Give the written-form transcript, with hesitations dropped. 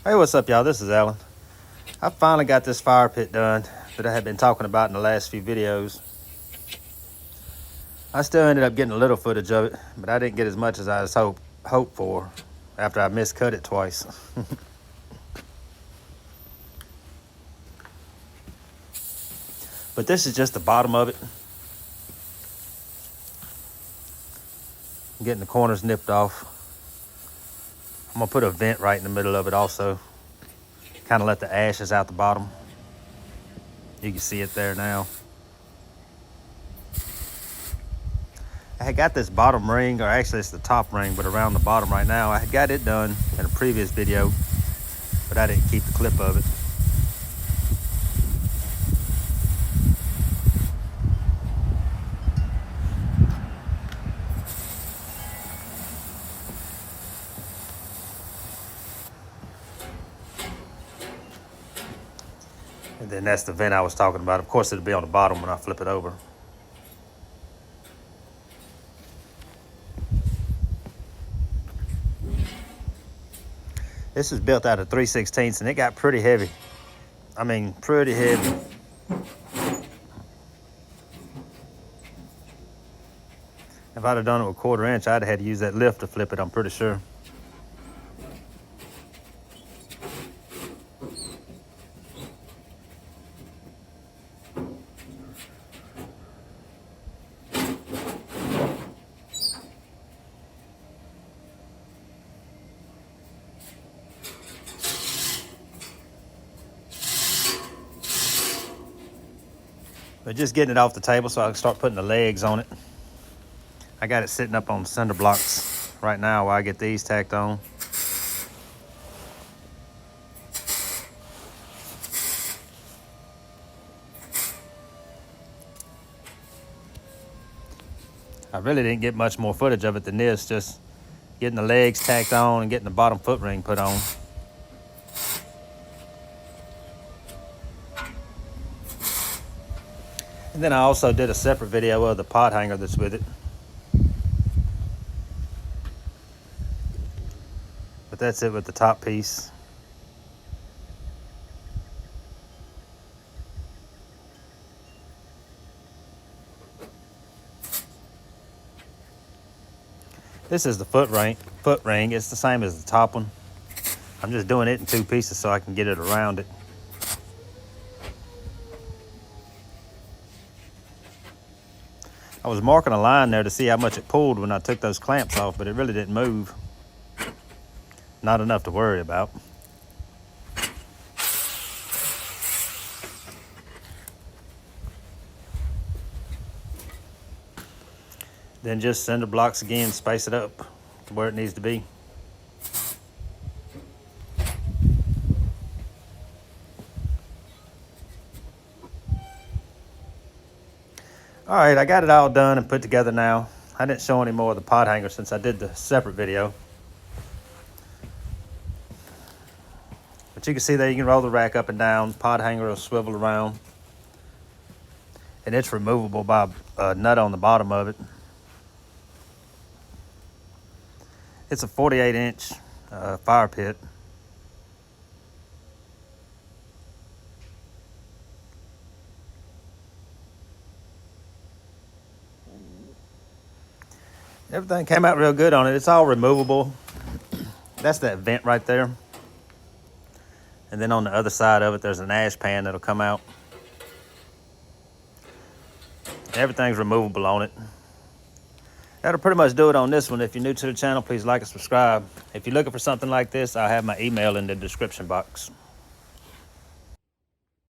Hey, what's up, y'all? This is Alan. I finally got this fire pit done that I had been talking about in the last few videos. I still ended up getting a little footage of it, but I didn't get as much as I was hoped for after I miscut it twice. But this is just the bottom of it. I'm getting the corners nipped off. I'm gonna put a vent right in the middle of it also. Kind of let the ashes out the bottom. You can see it there now. I had got this bottom ring, or actually it's the top ring, but around the bottom right now. I had got it done in a previous video, but I didn't keep the clip of it. And then that's the vent I was talking about. Of course, it'll be on the bottom when I flip it over. This is built out of 3/16 and it got pretty heavy. I mean, pretty heavy. If I'd have done it with 1/4 inch, I'd have had to use that lift to flip it, I'm pretty sure. But just getting it off the table so I can start putting the legs on it. I got it sitting up on cinder blocks right now while I get these tacked on. I really didn't get much more footage of it than this, just getting the legs tacked on and getting the bottom foot ring put on. And then I also did a separate video of the pot hanger that's with it. But that's it with the top piece. This is the foot ring. It's the same as the top one. I'm just doing it in 2 pieces so I can get it around it. I was marking a line there to see how much it pulled when I took those clamps off, but it really didn't move. Not enough to worry about. Then just cinder blocks again, space it up to where it needs to be. All right, I got it all done and put together now. I didn't show any more of the pot hanger since I did the separate video. But you can see there, you can roll the rack up and down. Pot hanger will swivel around. And it's removable by a nut on the bottom of it. It's a 48-inch fire pit. Everything came out real good on it. It's all removable. That's that vent right there. And then on the other side of it, there's an ash pan that'll come out. Everything's removable on it. That'll pretty much do it on this one. If you're new to the channel, please like and subscribe. If you're looking for something like this, I'll have my email in the description box.